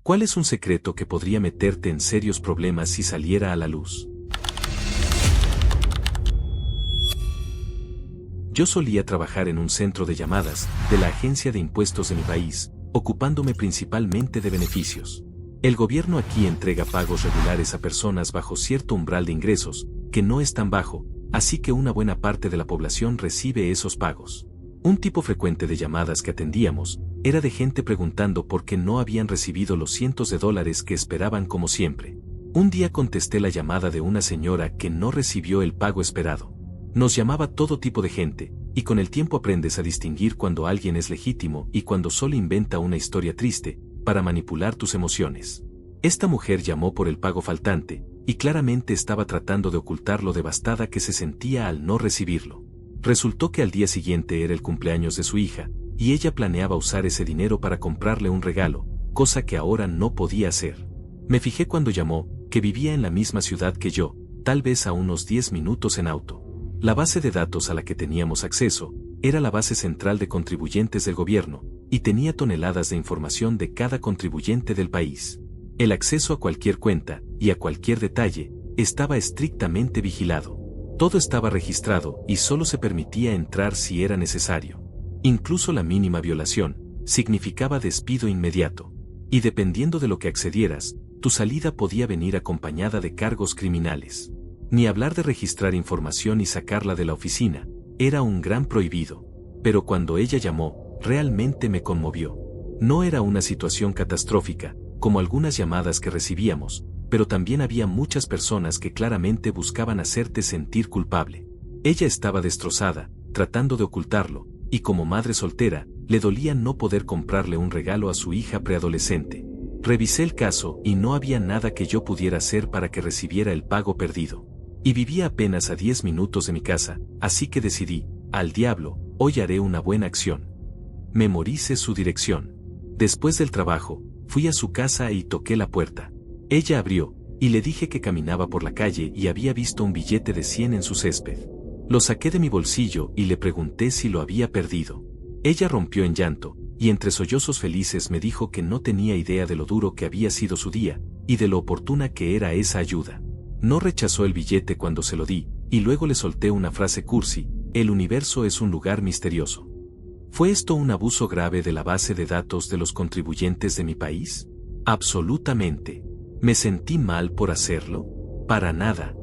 ¿Cuál es un secreto que podría meterte en serios problemas si saliera a la luz? Yo solía trabajar en un centro de llamadas de la agencia de impuestos de mi país, ocupándome principalmente de beneficios. El gobierno aquí entrega pagos regulares a personas bajo cierto umbral de ingresos, que no es tan bajo, así que una buena parte de la población recibe esos pagos. Un tipo frecuente de llamadas que atendíamos era de gente preguntando por qué no habían recibido los cientos de dólares que esperaban como siempre. Un día contesté la llamada de una señora que no recibió el pago esperado. Nos llamaba todo tipo de gente, y con el tiempo aprendes a distinguir cuando alguien es legítimo y cuando solo inventa una historia triste, para manipular tus emociones. Esta mujer llamó por el pago faltante, y claramente estaba tratando de ocultar lo devastada que se sentía al no recibirlo. Resultó que al día siguiente era el cumpleaños de su hija, y ella planeaba usar ese dinero para comprarle un regalo, cosa que ahora no podía hacer. Me fijé cuando llamó, que vivía en la misma ciudad que yo, tal vez a unos 10 minutos en auto. La base de datos a la que teníamos acceso, era la base central de contribuyentes del gobierno, y tenía toneladas de información de cada contribuyente del país. El acceso a cualquier cuenta, y a cualquier detalle, estaba estrictamente vigilado. Todo estaba registrado y solo se permitía entrar si era necesario. Incluso la mínima violación significaba despido inmediato. Y dependiendo de lo que accedieras, tu salida podía venir acompañada de cargos criminales. Ni hablar de registrar información y sacarla de la oficina, era un gran prohibido. Pero cuando ella llamó, realmente me conmovió. No era una situación catastrófica, como algunas llamadas que recibíamos, pero también había muchas personas que claramente buscaban hacerte sentir culpable. Ella estaba destrozada, tratando de ocultarlo, y como madre soltera, le dolía no poder comprarle un regalo a su hija preadolescente. Revisé el caso y no había nada que yo pudiera hacer para que recibiera el pago perdido. Y vivía apenas a 10 minutos de mi casa, así que decidí, al diablo, hoy haré una buena acción. Memoricé su dirección. Después del trabajo, fui a su casa y toqué la puerta. Ella abrió, y le dije que caminaba por la calle y había visto un billete de 100 en su césped. Lo saqué de mi bolsillo y le pregunté si lo había perdido. Ella rompió en llanto, y entre sollozos felices me dijo que no tenía idea de lo duro que había sido su día, y de lo oportuna que era esa ayuda. No rechazó el billete cuando se lo di, y luego le solté una frase cursi: el universo es un lugar misterioso. ¿Fue esto un abuso grave de la base de datos de los contribuyentes de mi país? Absolutamente. ¿Me sentí mal por hacerlo? Para nada.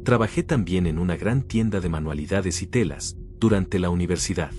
Trabajé también en una gran tienda de manualidades y telas, durante la universidad.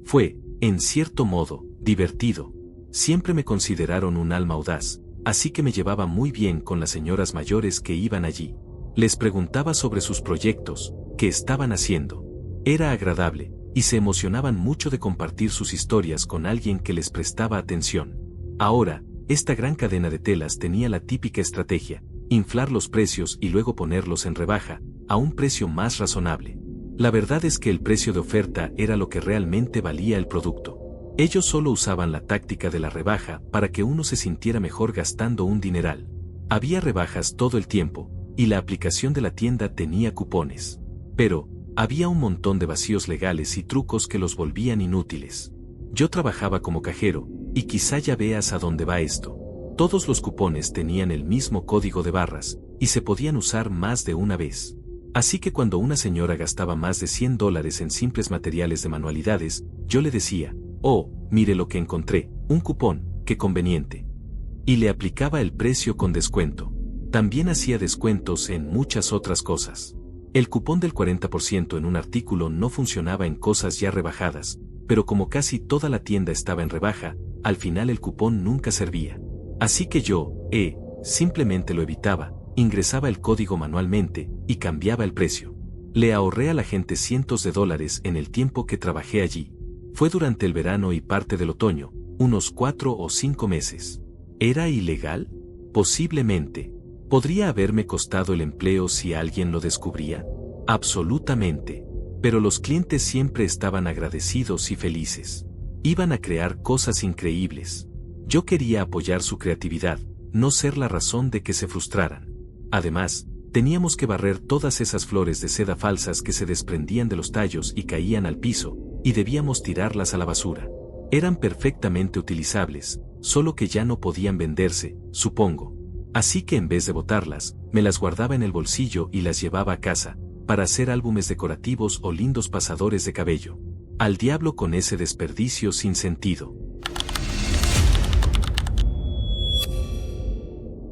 Fue, en cierto modo, divertido. Siempre me consideraron un alma audaz, así que me llevaba muy bien con las señoras mayores que iban allí. Les preguntaba sobre sus proyectos, qué estaban haciendo. Era agradable, y se emocionaban mucho de compartir sus historias con alguien que les prestaba atención. Ahora, esta gran cadena de telas tenía la típica estrategia: inflar los precios y luego ponerlos en rebaja, a un precio más razonable. La verdad es que el precio de oferta era lo que realmente valía el producto. Ellos solo usaban la táctica de la rebaja para que uno se sintiera mejor gastando un dineral. Había rebajas todo el tiempo, y la aplicación de la tienda tenía cupones. Pero, había un montón de vacíos legales y trucos que los volvían inútiles. Yo trabajaba como cajero, y quizá ya veas a dónde va esto. Todos los cupones tenían el mismo código de barras, y se podían usar más de una vez. Así que cuando una señora gastaba más de $100 en simples materiales de manualidades, yo le decía: oh, mire lo que encontré, un cupón, qué conveniente. Y le aplicaba el precio con descuento. También hacía descuentos en muchas otras cosas. El cupón del 40% en un artículo no funcionaba en cosas ya rebajadas, pero como casi toda la tienda estaba en rebaja, al final el cupón nunca servía. Así que yo, simplemente lo evitaba, ingresaba el código manualmente, y cambiaba el precio. Le ahorré a la gente cientos de dólares en el tiempo que trabajé allí. Fue durante el verano y parte del otoño, unos 4 o 5 meses. ¿Era ilegal? Posiblemente. ¿Podría haberme costado el empleo si alguien lo descubría? Absolutamente. Pero los clientes siempre estaban agradecidos y felices. Iban a crear cosas increíbles. Yo quería apoyar su creatividad, no ser la razón de que se frustraran. Además, teníamos que barrer todas esas flores de seda falsas que se desprendían de los tallos y caían al piso, y debíamos tirarlas a la basura. Eran perfectamente utilizables, solo que ya no podían venderse, supongo. Así que en vez de botarlas, me las guardaba en el bolsillo y las llevaba a casa, para hacer álbumes decorativos o lindos pasadores de cabello. Al diablo con ese desperdicio sin sentido.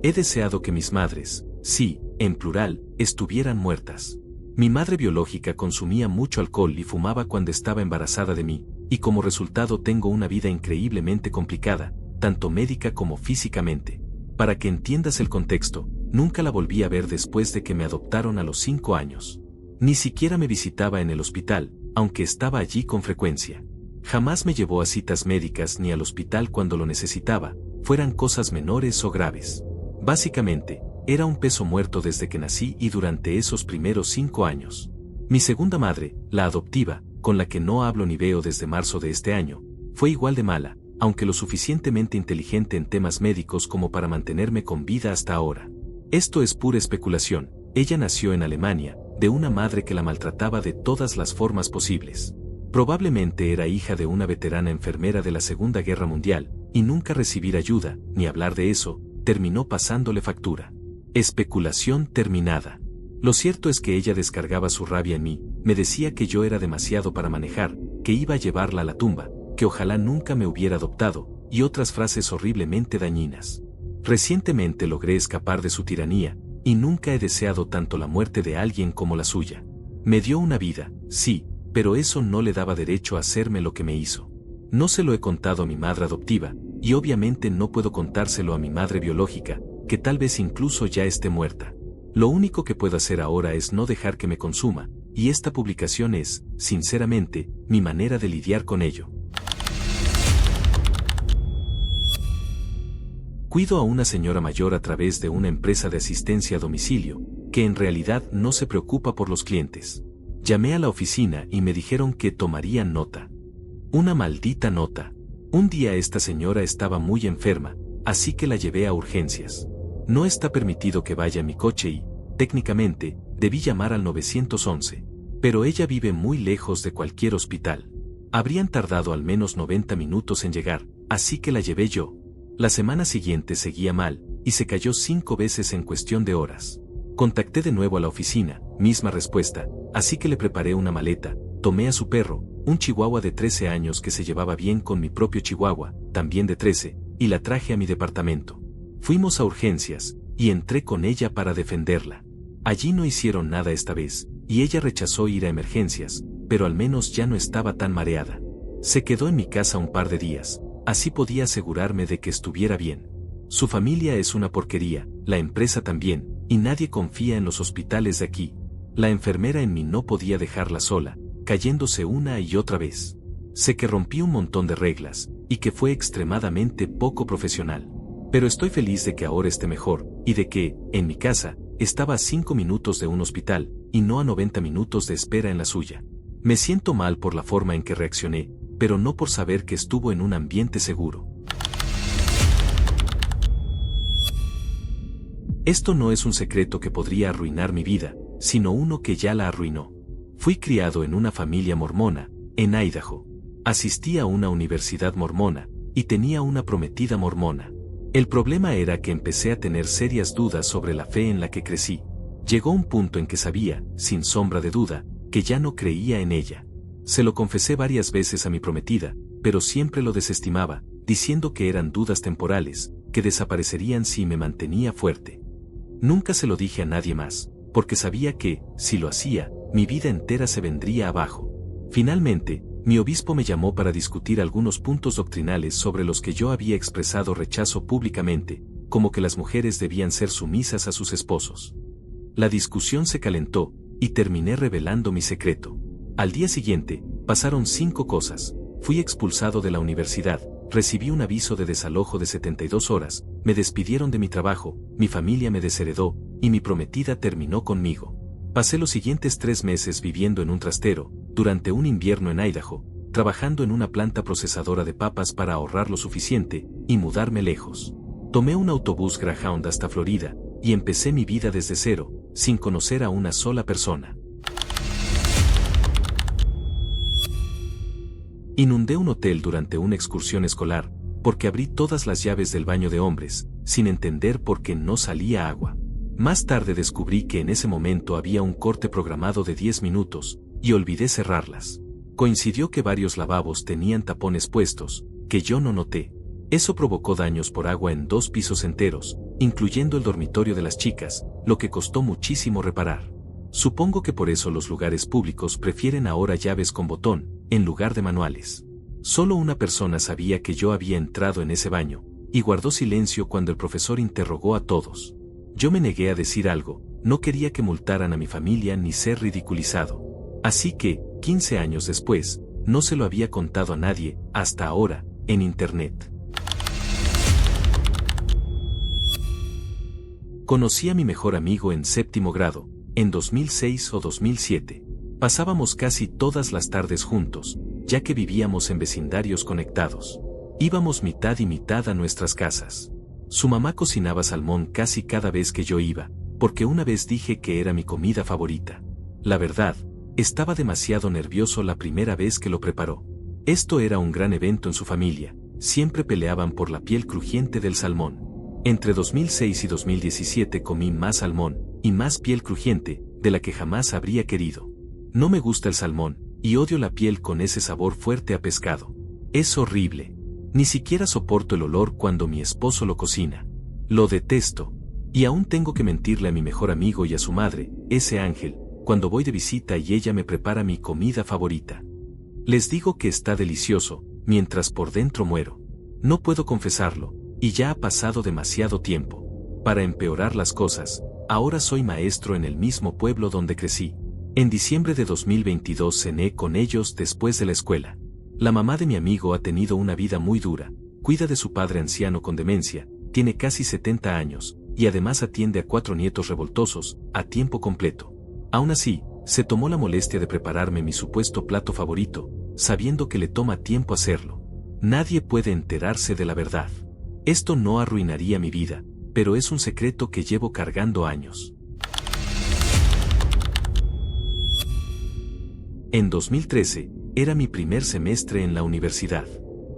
He deseado que mis madres, sí, en plural, estuvieran muertas. Mi madre biológica consumía mucho alcohol y fumaba cuando estaba embarazada de mí, y como resultado tengo una vida increíblemente complicada, tanto médica como físicamente. Para que entiendas el contexto, nunca la volví a ver después de que me adoptaron a los 5 años. Ni siquiera me visitaba en el hospital, aunque estaba allí con frecuencia. Jamás me llevó a citas médicas ni al hospital cuando lo necesitaba, fueran cosas menores o graves. Básicamente, era un peso muerto desde que nací y durante esos primeros 5 años. Mi segunda madre, la adoptiva, con la que no hablo ni veo desde marzo de este año, fue igual de mala, aunque lo suficientemente inteligente en temas médicos como para mantenerme con vida hasta ahora. Esto es pura especulación. Ella nació en Alemania, de una madre que la maltrataba de todas las formas posibles. Probablemente era hija de una veterana enfermera de la Segunda Guerra Mundial, y nunca recibir ayuda, ni hablar de eso, terminó pasándole factura. Especulación terminada. Lo cierto es que ella descargaba su rabia en mí, me decía que yo era demasiado para manejar, que iba a llevarla a la tumba, que ojalá nunca me hubiera adoptado, y otras frases horriblemente dañinas. Recientemente logré escapar de su tiranía, y nunca he deseado tanto la muerte de alguien como la suya. Me dio una vida, sí, pero eso no le daba derecho a hacerme lo que me hizo. No se lo he contado a mi madre adoptiva, y obviamente no puedo contárselo a mi madre biológica, que tal vez incluso ya esté muerta. Lo único que puedo hacer ahora es no dejar que me consuma, y esta publicación es, sinceramente, mi manera de lidiar con ello. Cuido a una señora mayor a través de una empresa de asistencia a domicilio, que en realidad no se preocupa por los clientes. Llamé a la oficina y me dijeron que tomarían nota. Una maldita nota. Un día esta señora estaba muy enferma, así que la llevé a urgencias. No está permitido que vaya en mi coche y, técnicamente, debí llamar al 911. Pero ella vive muy lejos de cualquier hospital. Habrían tardado al menos 90 minutos en llegar, así que la llevé yo. La semana siguiente seguía mal, y se cayó 5 veces en cuestión de horas. Contacté de nuevo a la oficina, misma respuesta, así que le preparé una maleta, tomé a su perro, un chihuahua de 13 años que se llevaba bien con mi propio chihuahua, también de 13, y la traje a mi departamento. Fuimos a urgencias, y entré con ella para defenderla. Allí no hicieron nada esta vez, y ella rechazó ir a emergencias, pero al menos ya no estaba tan mareada. Se quedó en mi casa un par de días. Así podía asegurarme de que estuviera bien. Su familia es una porquería, la empresa también, y nadie confía en los hospitales de aquí. La enfermera en mí no podía dejarla sola, cayéndose una y otra vez. Sé que rompí un montón de reglas, y que fue extremadamente poco profesional. Pero estoy feliz de que ahora esté mejor, y de que, en mi casa, estaba a 5 minutos de un hospital, y no a 90 minutos de espera en la suya. Me siento mal por la forma en que reaccioné, pero no por saber que estuvo en un ambiente seguro. Esto no es un secreto que podría arruinar mi vida, sino uno que ya la arruinó. Fui criado en una familia mormona, en Idaho. Asistí a una universidad mormona, y tenía una prometida mormona. El problema era que empecé a tener serias dudas sobre la fe en la que crecí. Llegó un punto en que sabía, sin sombra de duda, que ya no creía en ella. Se lo confesé varias veces a mi prometida, pero siempre lo desestimaba, diciendo que eran dudas temporales, que desaparecerían si me mantenía fuerte. Nunca se lo dije a nadie más, porque sabía que, si lo hacía, mi vida entera se vendría abajo. Finalmente, mi obispo me llamó para discutir algunos puntos doctrinales sobre los que yo había expresado rechazo públicamente, como que las mujeres debían ser sumisas a sus esposos. La discusión se calentó, y terminé revelando mi secreto. Al día siguiente, pasaron 5 cosas. Fui expulsado de la universidad, recibí un aviso de desalojo de 72 horas, me despidieron de mi trabajo, mi familia me desheredó, y mi prometida terminó conmigo. Pasé los siguientes 3 meses viviendo en un trastero, durante un invierno en Idaho, trabajando en una planta procesadora de papas para ahorrar lo suficiente, y mudarme lejos. Tomé un autobús Greyhound hasta Florida, y empecé mi vida desde cero, sin conocer a una sola persona. Inundé un hotel durante una excursión escolar, porque abrí todas las llaves del baño de hombres, sin entender por qué no salía agua. Más tarde descubrí que en ese momento había un corte programado de 10 minutos, y olvidé cerrarlas. Coincidió que varios lavabos tenían tapones puestos, que yo no noté. Eso provocó daños por agua en 2 pisos enteros, incluyendo el dormitorio de las chicas, lo que costó muchísimo reparar. Supongo que por eso los lugares públicos prefieren ahora llaves con botón, en lugar de manuales. Solo una persona sabía que yo había entrado en ese baño, y guardó silencio cuando el profesor interrogó a todos. Yo me negué a decir algo, no quería que multaran a mi familia ni ser ridiculizado. Así que, 15 años después, no se lo había contado a nadie, hasta ahora, en internet. Conocí a mi mejor amigo en 7º grado, en 2006 o 2007. Pasábamos casi todas las tardes juntos, ya que vivíamos en vecindarios conectados. Íbamos mitad y mitad a nuestras casas. Su mamá cocinaba salmón casi cada vez que yo iba, porque una vez dije que era mi comida favorita. La verdad, estaba demasiado nervioso la primera vez que lo preparó. Esto era un gran evento en su familia, siempre peleaban por la piel crujiente del salmón. Entre 2006 y 2017 comí más salmón, y más piel crujiente, de la que jamás habría querido. No me gusta el salmón, y odio la piel con ese sabor fuerte a pescado. Es horrible. Ni siquiera soporto el olor cuando mi esposo lo cocina. Lo detesto. Y aún tengo que mentirle a mi mejor amigo y a su madre, ese ángel, cuando voy de visita y ella me prepara mi comida favorita. Les digo que está delicioso, mientras por dentro muero. No puedo confesarlo, y ya ha pasado demasiado tiempo. Para empeorar las cosas, ahora soy maestro en el mismo pueblo donde crecí. En diciembre de 2022 cené con ellos después de la escuela. La mamá de mi amigo ha tenido una vida muy dura, cuida de su padre anciano con demencia, tiene casi 70 años, y además atiende a 4 nietos revoltosos, a tiempo completo. Aún así, se tomó la molestia de prepararme mi supuesto plato favorito, sabiendo que le toma tiempo hacerlo. Nadie puede enterarse de la verdad. Esto no arruinaría mi vida, pero es un secreto que llevo cargando años. En 2013, era mi primer semestre en la universidad.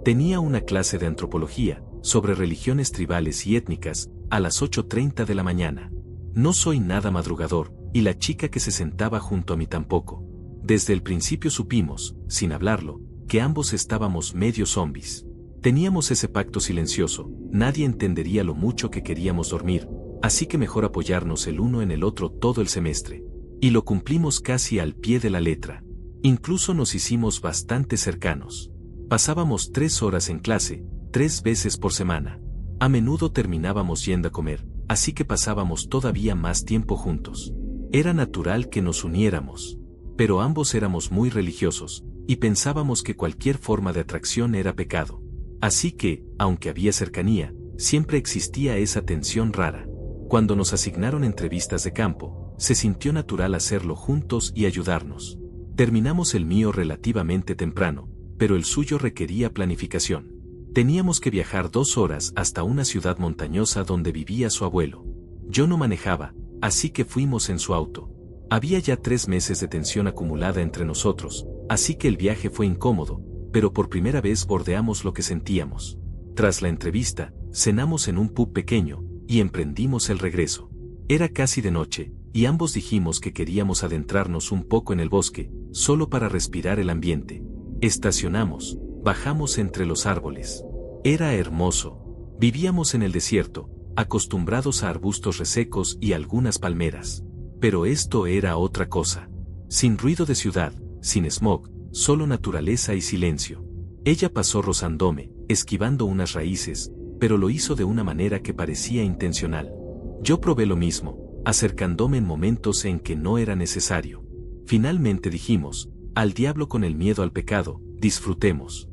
Tenía una clase de antropología, sobre religiones tribales y étnicas, a las 8:30 de la mañana. No soy nada madrugador, y la chica que se sentaba junto a mí tampoco. Desde el principio supimos, sin hablarlo, que ambos estábamos medio zombies. Teníamos ese pacto silencioso, nadie entendería lo mucho que queríamos dormir, así que mejor apoyarnos el uno en el otro todo el semestre. Y lo cumplimos casi al pie de la letra. Incluso nos hicimos bastante cercanos. Pasábamos 3 horas en clase, 3 veces por semana. A menudo terminábamos yendo a comer, así que pasábamos todavía más tiempo juntos. Era natural que nos uniéramos. Pero ambos éramos muy religiosos, y pensábamos que cualquier forma de atracción era pecado. Así que, aunque había cercanía, siempre existía esa tensión rara. Cuando nos asignaron entrevistas de campo, se sintió natural hacerlo juntos y ayudarnos. Terminamos el mío relativamente temprano, pero el suyo requería planificación. Teníamos que viajar 2 horas hasta una ciudad montañosa donde vivía su abuelo. Yo no manejaba, así que fuimos en su auto. Había ya 3 meses de tensión acumulada entre nosotros, así que el viaje fue incómodo, pero por primera vez bordeamos lo que sentíamos. Tras la entrevista, cenamos en un pub pequeño, y emprendimos el regreso. Era casi de noche, y ambos dijimos que queríamos adentrarnos un poco en el bosque, solo para respirar el ambiente. Estacionamos, bajamos entre los árboles. Era hermoso. Vivíamos en el desierto, acostumbrados a arbustos resecos y algunas palmeras. Pero esto era otra cosa. Sin ruido de ciudad, sin smog, solo naturaleza y silencio. Ella pasó rozándome, esquivando unas raíces, pero lo hizo de una manera que parecía intencional. Yo probé lo mismo, acercándome en momentos en que no era necesario. Finalmente dijimos, al diablo con el miedo al pecado, disfrutemos.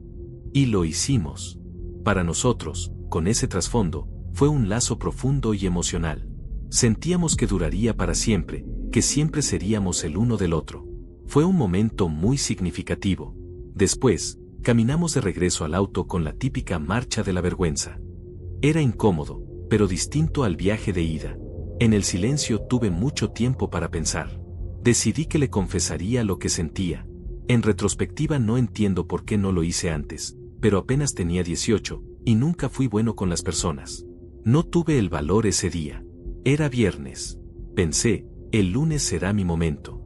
Y lo hicimos. Para nosotros, con ese trasfondo, fue un lazo profundo y emocional. Sentíamos que duraría para siempre, que siempre seríamos el uno del otro. Fue un momento muy significativo. Después, caminamos de regreso al auto con la típica marcha de la vergüenza. Era incómodo, pero distinto al viaje de ida. En el silencio tuve mucho tiempo para pensar. Decidí que le confesaría lo que sentía. En retrospectiva no entiendo por qué no lo hice antes, pero apenas tenía 18, y nunca fui bueno con las personas. No tuve el valor ese día. Era viernes. Pensé, el lunes será mi momento.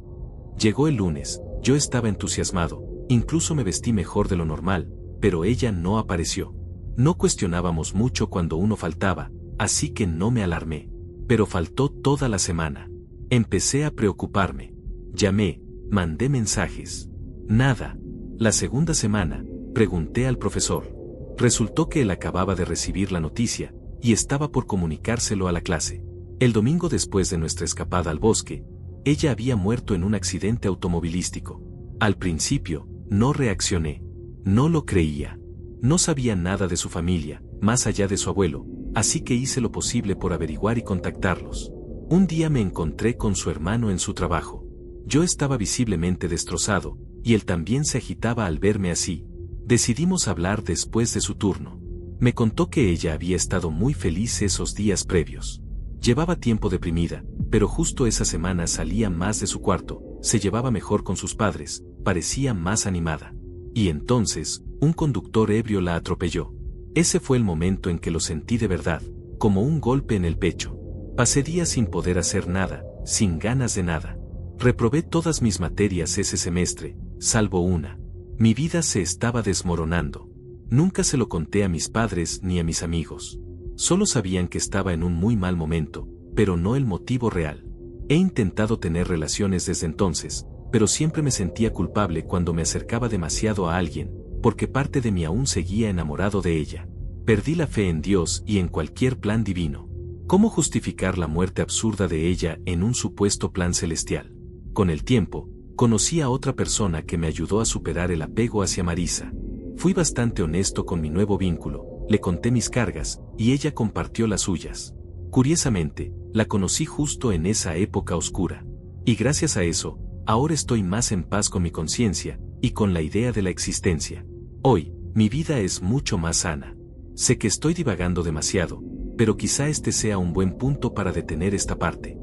Llegó el lunes, yo estaba entusiasmado, incluso me vestí mejor de lo normal, pero ella no apareció. No cuestionábamos mucho cuando uno faltaba, así que no me alarmé. Pero faltó toda la semana. Empecé a preocuparme. Llamé, mandé mensajes. Nada. La segunda semana, pregunté al profesor. Resultó que él acababa de recibir la noticia, y estaba por comunicárselo a la clase. El domingo después de nuestra escapada al bosque, ella había muerto en un accidente automovilístico. Al principio, no reaccioné. No lo creía. No sabía nada de su familia, más allá de su abuelo, así que hice lo posible por averiguar y contactarlos. Un día me encontré con su hermano en su trabajo. Yo estaba visiblemente destrozado, y él también se agitaba al verme así. Decidimos hablar después de su turno. Me contó que ella había estado muy feliz esos días previos. Llevaba tiempo deprimida, pero justo esa semana salía más de su cuarto, se llevaba mejor con sus padres, parecía más animada. Y entonces, un conductor ebrio la atropelló. Ese fue el momento en que lo sentí de verdad, como un golpe en el pecho. Pasé días sin poder hacer nada, sin ganas de nada. Reprobé todas mis materias ese semestre, salvo una. Mi vida se estaba desmoronando. Nunca se lo conté a mis padres ni a mis amigos. Solo sabían que estaba en un muy mal momento, pero no el motivo real. He intentado tener relaciones desde entonces, pero siempre me sentía culpable cuando me acercaba demasiado a alguien, porque parte de mí aún seguía enamorado de ella. Perdí la fe en Dios y en cualquier plan divino. ¿Cómo justificar la muerte absurda de ella en un supuesto plan celestial? Con el tiempo, conocí a otra persona que me ayudó a superar el apego hacia Marisa. Fui bastante honesto con mi nuevo vínculo, le conté mis cargas, y ella compartió las suyas. Curiosamente, la conocí justo en esa época oscura. Y gracias a eso, ahora estoy más en paz con mi conciencia, y con la idea de la existencia. Hoy, mi vida es mucho más sana. Sé que estoy divagando demasiado, pero quizá este sea un buen punto para detener esta parte.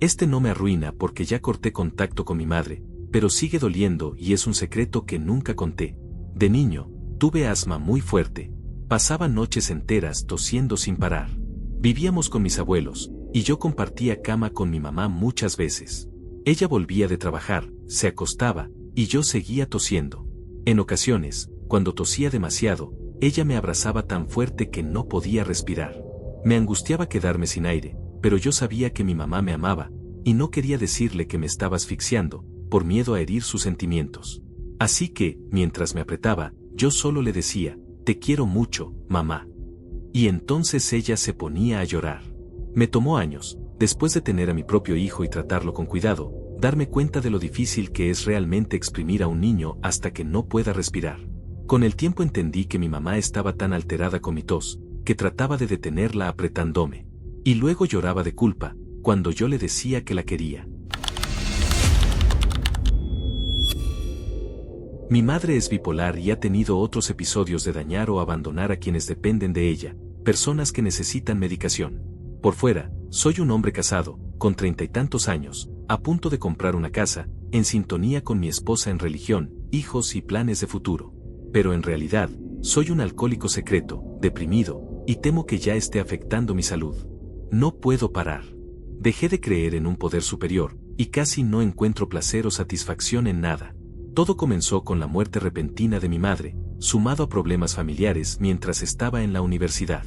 Este no me arruina porque ya corté contacto con mi madre, pero sigue doliendo y es un secreto que nunca conté. De niño, tuve asma muy fuerte. Pasaba noches enteras tosiendo sin parar. Vivíamos con mis abuelos, y yo compartía cama con mi mamá muchas veces. Ella volvía de trabajar, se acostaba, y yo seguía tosiendo. En ocasiones, cuando tosía demasiado, ella me abrazaba tan fuerte que no podía respirar. Me angustiaba quedarme sin aire, pero yo sabía que mi mamá me amaba, y no quería decirle que me estaba asfixiando, por miedo a herir sus sentimientos. Así que, mientras me apretaba, yo solo le decía, «Te quiero mucho, mamá». Y entonces ella se ponía a llorar. Me tomó años, después de tener a mi propio hijo y tratarlo con cuidado, darme cuenta de lo difícil que es realmente exprimir a un niño hasta que no pueda respirar. Con el tiempo entendí que mi mamá estaba tan alterada con mi tos, que trataba de detenerla apretándome. Y luego lloraba de culpa, cuando yo le decía que la quería. Mi madre es bipolar y ha tenido otros episodios de dañar o abandonar a quienes dependen de ella, personas que necesitan medicación. Por fuera, soy un hombre casado, con 30 y tantos años, a punto de comprar una casa, en sintonía con mi esposa en religión, hijos y planes de futuro. Pero en realidad, soy un alcohólico secreto, deprimido, y temo que ya esté afectando mi salud. No puedo parar. Dejé de creer en un poder superior, y casi no encuentro placer o satisfacción en nada. Todo comenzó con la muerte repentina de mi madre, sumado a problemas familiares mientras estaba en la universidad.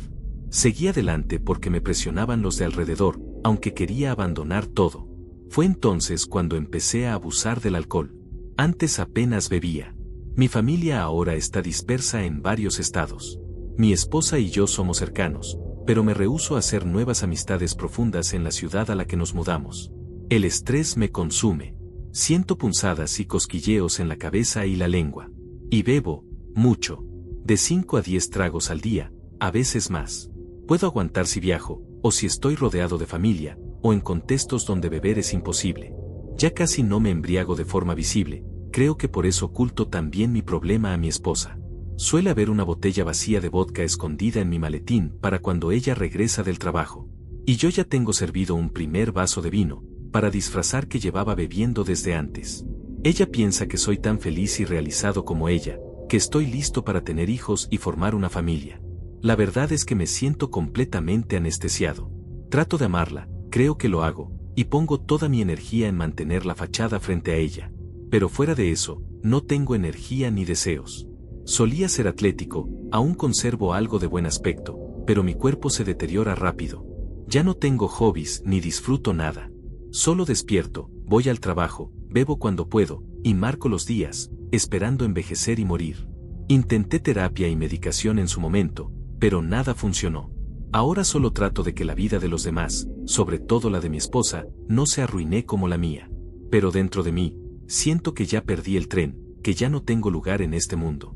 Seguí adelante porque me presionaban los de alrededor, aunque quería abandonar todo. Fue entonces cuando empecé a abusar del alcohol. Antes apenas bebía. Mi familia ahora está dispersa en varios estados. Mi esposa y yo somos cercanos, pero me rehúso a hacer nuevas amistades profundas en la ciudad a la que nos mudamos. El estrés me consume. Siento punzadas y cosquilleos en la cabeza y la lengua. Y bebo, mucho. De 5 a 10 tragos al día, a veces más. Puedo aguantar si viajo, o si estoy rodeado de familia, o en contextos donde beber es imposible. Ya casi no me embriago de forma visible, creo que por eso oculto también mi problema a mi esposa. Suele haber una botella vacía de vodka escondida en mi maletín para cuando ella regresa del trabajo. Y yo ya tengo servido un primer vaso de vino, para disfrazar que llevaba bebiendo desde antes. Ella piensa que soy tan feliz y realizado como ella, que estoy listo para tener hijos y formar una familia. La verdad es que me siento completamente anestesiado. Trato de amarla, creo que lo hago, y pongo toda mi energía en mantener la fachada frente a ella. Pero fuera de eso, no tengo energía ni deseos. Solía ser atlético, aún conservo algo de buen aspecto, pero mi cuerpo se deteriora rápido. Ya no tengo hobbies ni disfruto nada. Solo despierto, voy al trabajo, bebo cuando puedo, y marco los días, esperando envejecer y morir. Intenté terapia y medicación en su momento, pero nada funcionó. Ahora solo trato de que la vida de los demás, sobre todo la de mi esposa, no se arruine como la mía. Pero dentro de mí, siento que ya perdí el tren, que ya no tengo lugar en este mundo.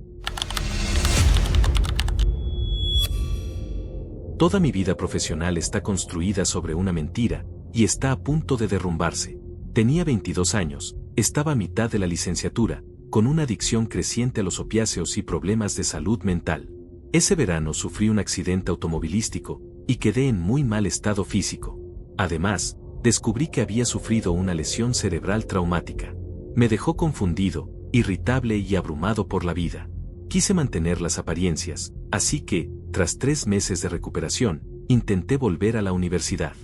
Toda mi vida profesional está construida sobre una mentira, y está a punto de derrumbarse. Tenía 22 años, estaba a mitad de la licenciatura, con una adicción creciente a los opiáceos y problemas de salud mental. Ese verano sufrí un accidente automovilístico, y quedé en muy mal estado físico. Además, descubrí que había sufrido una lesión cerebral traumática. Me dejó confundido, irritable y abrumado por la vida. Quise mantener las apariencias, así que, tras 3 meses de recuperación, intenté volver a la universidad.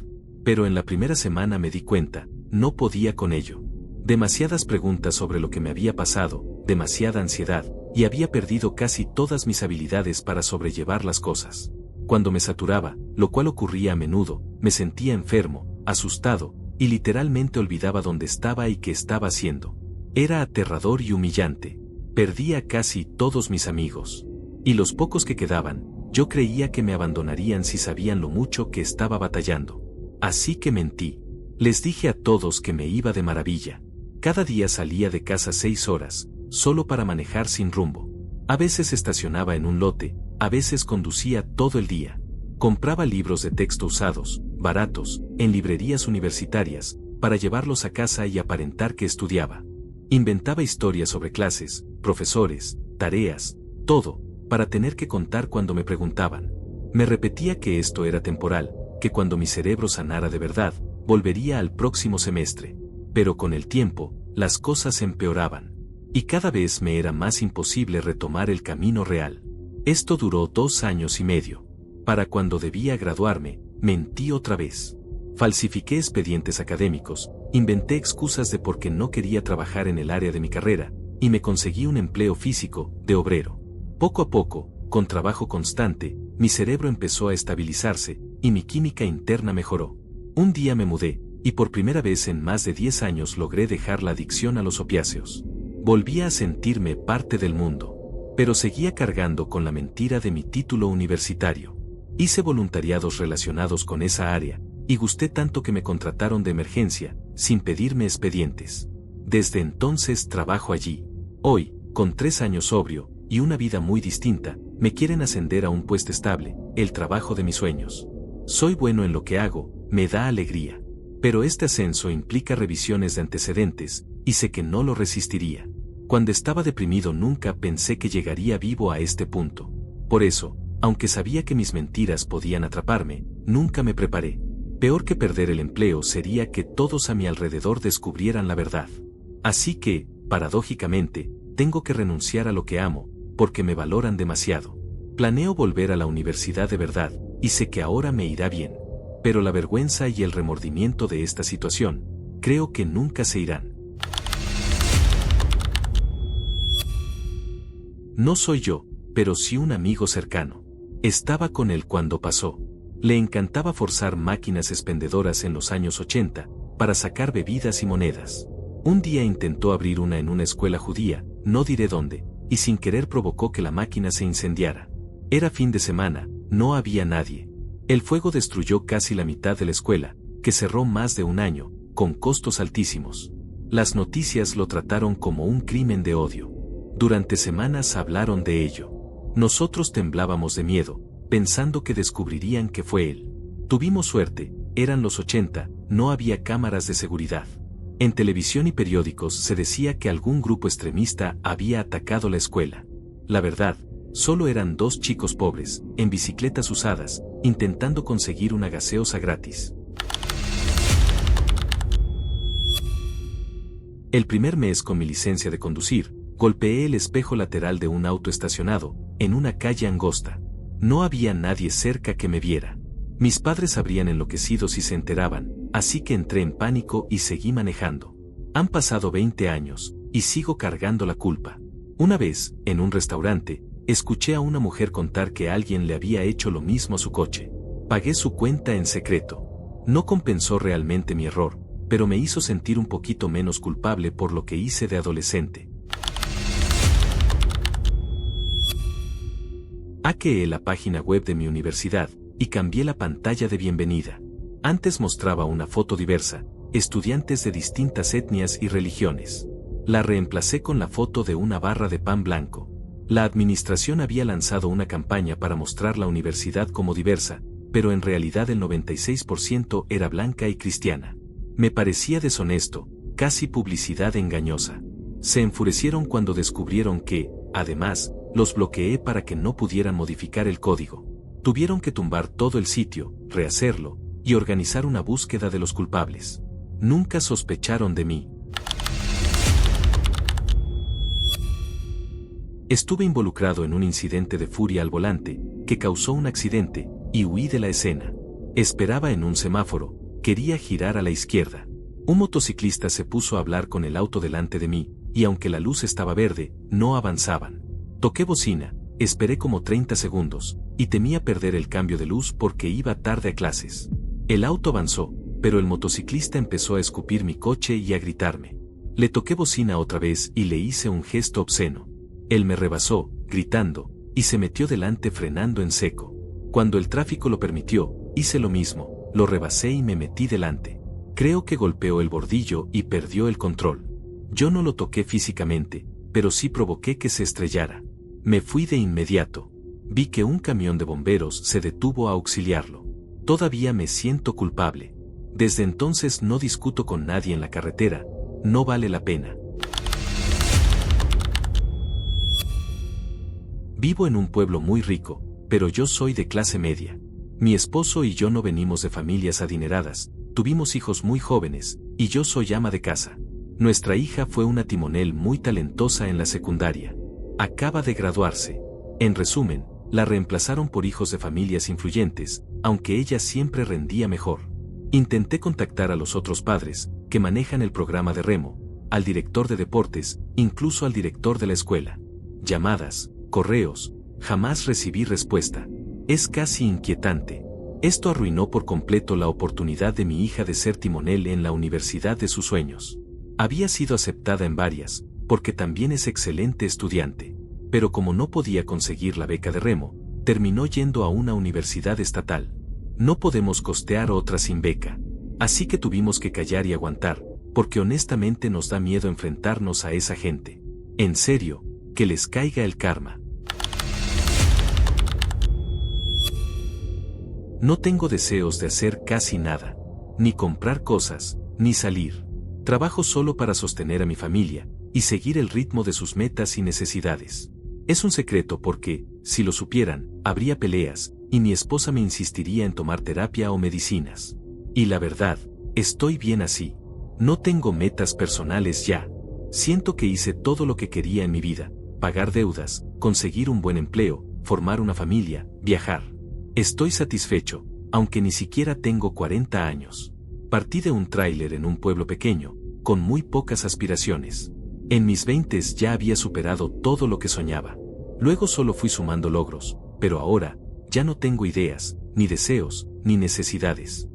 Pero en la primera semana me di cuenta, no podía con ello. Demasiadas preguntas sobre lo que me había pasado, demasiada ansiedad, y había perdido casi todas mis habilidades para sobrellevar las cosas. Cuando me saturaba, lo cual ocurría a menudo, me sentía enfermo, asustado, y literalmente olvidaba dónde estaba y qué estaba haciendo. Era aterrador y humillante. Perdía casi todos mis amigos. Y los pocos que quedaban, yo creía que me abandonarían si sabían lo mucho que estaba batallando. Así que mentí. Les dije a todos que me iba de maravilla. Cada día salía de casa 6 horas, solo para manejar sin rumbo. A veces estacionaba en un lote, a veces conducía todo el día. Compraba libros de texto usados, baratos, en librerías universitarias, para llevarlos a casa y aparentar que estudiaba. Inventaba historias sobre clases, profesores, tareas, todo, para tener que contar cuando me preguntaban. Me repetía que esto era temporal, que cuando mi cerebro sanara de verdad, volvería al próximo semestre. Pero con el tiempo, las cosas empeoraban. Y cada vez me era más imposible retomar el camino real. Esto duró 2 años y medio. Para cuando debía graduarme, mentí otra vez. Falsifiqué expedientes académicos, inventé excusas de por qué no quería trabajar en el área de mi carrera, y me conseguí un empleo físico, de obrero. Poco a poco, con trabajo constante, mi cerebro empezó a estabilizarse, y mi química interna mejoró. Un día me mudé, y por primera vez en más de 10 años logré dejar la adicción a los opiáceos. Volvía a sentirme parte del mundo, pero seguía cargando con la mentira de mi título universitario. Hice voluntariados relacionados con esa área, y gusté tanto que me contrataron de emergencia, sin pedirme expedientes. Desde entonces trabajo allí. Hoy, con 3 años sobrio, y una vida muy distinta, me quieren ascender a un puesto estable, el trabajo de mis sueños. Soy bueno en lo que hago, me da alegría. Pero este ascenso implica revisiones de antecedentes, y sé que no lo resistiría. Cuando estaba deprimido nunca pensé que llegaría vivo a este punto. Por eso, aunque sabía que mis mentiras podían atraparme, nunca me preparé. Peor que perder el empleo sería que todos a mi alrededor descubrieran la verdad. Así que, paradójicamente, tengo que renunciar a lo que amo, porque me valoran demasiado. Planeo volver a la universidad de verdad, y sé que ahora me irá bien. Pero la vergüenza y el remordimiento de esta situación, creo que nunca se irán. No soy yo, pero sí un amigo cercano. Estaba con él cuando pasó. Le encantaba forzar máquinas expendedoras en los años 80, para sacar bebidas y monedas. Un día intentó abrir una en una escuela judía, no diré dónde, y sin querer provocó que la máquina se incendiara. Era fin de semana, no había nadie. El fuego destruyó casi la mitad de la escuela, que cerró más de un año, con costos altísimos. Las noticias lo trataron como un crimen de odio. Durante semanas hablaron de ello. Nosotros temblábamos de miedo, pensando que descubrirían que fue él. Tuvimos suerte, eran los 80, no había cámaras de seguridad. En televisión y periódicos se decía que algún grupo extremista había atacado la escuela. La verdad, solo eran 2 chicos pobres, en bicicletas usadas, intentando conseguir una gaseosa gratis. El primer mes con mi licencia de conducir, golpeé el espejo lateral de un auto estacionado, en una calle angosta. No había nadie cerca que me viera. Mis padres habrían enloquecido si se enteraban, así que entré en pánico y seguí manejando. Han pasado 20 años, y sigo cargando la culpa. Una vez, en un restaurante, escuché a una mujer contar que alguien le había hecho lo mismo a su coche. Pagué su cuenta en secreto. No compensó realmente mi error, pero me hizo sentir un poquito menos culpable por lo que hice de adolescente. Hackeé la página web de mi universidad y cambié la pantalla de bienvenida. Antes mostraba una foto diversa, estudiantes de distintas etnias y religiones. La reemplacé con la foto de una barra de pan blanco. La administración había lanzado una campaña para mostrar la universidad como diversa, pero en realidad el 96% era blanca y cristiana. Me parecía deshonesto, casi publicidad engañosa. Se enfurecieron cuando descubrieron que, además, los bloqueé para que no pudieran modificar el código. Tuvieron que tumbar todo el sitio, rehacerlo, y organizar una búsqueda de los culpables. Nunca sospecharon de mí. Estuve involucrado en un incidente de furia al volante, que causó un accidente, y huí de la escena. Esperaba en un semáforo, quería girar a la izquierda. Un motociclista se puso a hablar con el auto delante de mí, y aunque la luz estaba verde, no avanzaban. Toqué bocina, esperé como 30 segundos, y temía perder el cambio de luz porque iba tarde a clases. El auto avanzó, pero el motociclista empezó a escupir mi coche y a gritarme. Le toqué bocina otra vez y le hice un gesto obsceno. Él me rebasó, gritando, y se metió delante frenando en seco. Cuando el tráfico lo permitió, hice lo mismo, lo rebasé y me metí delante. Creo que golpeó el bordillo y perdió el control. Yo no lo toqué físicamente, pero sí provoqué que se estrellara. Me fui de inmediato. Vi que un camión de bomberos se detuvo a auxiliarlo. Todavía me siento culpable. Desde entonces no discuto con nadie en la carretera, no vale la pena. Vivo en un pueblo muy rico, pero yo soy de clase media. Mi esposo y yo no venimos de familias adineradas, tuvimos hijos muy jóvenes, y yo soy ama de casa. Nuestra hija fue una timonel muy talentosa en la secundaria. Acaba de graduarse. En resumen, la reemplazaron por hijos de familias influyentes, aunque ella siempre rendía mejor. Intenté contactar a los otros padres, que manejan el programa de remo, al director de deportes, incluso al director de la escuela. Llamadas, correos, jamás recibí respuesta. Es casi inquietante. Esto arruinó por completo la oportunidad de mi hija de ser timonel en la universidad de sus sueños. Había sido aceptada en varias, porque también es excelente estudiante. Pero como no podía conseguir la beca de remo, terminó yendo a una universidad estatal. No podemos costear otra sin beca. Así que tuvimos que callar y aguantar, porque honestamente nos da miedo enfrentarnos a esa gente. En serio, que les caiga el karma. No tengo deseos de hacer casi nada, ni comprar cosas, ni salir. Trabajo solo para sostener a mi familia, y seguir el ritmo de sus metas y necesidades. Es un secreto porque, si lo supieran, habría peleas, y mi esposa me insistiría en tomar terapia o medicinas. Y la verdad, estoy bien así. No tengo metas personales ya. Siento que hice todo lo que quería en mi vida, pagar deudas, conseguir un buen empleo, formar una familia, viajar. Estoy satisfecho, aunque ni siquiera tengo 40 años. Partí de un tráiler en un pueblo pequeño, con muy pocas aspiraciones. En mis 20s ya había superado todo lo que soñaba. Luego solo fui sumando logros, pero ahora, ya no tengo ideas, ni deseos, ni necesidades.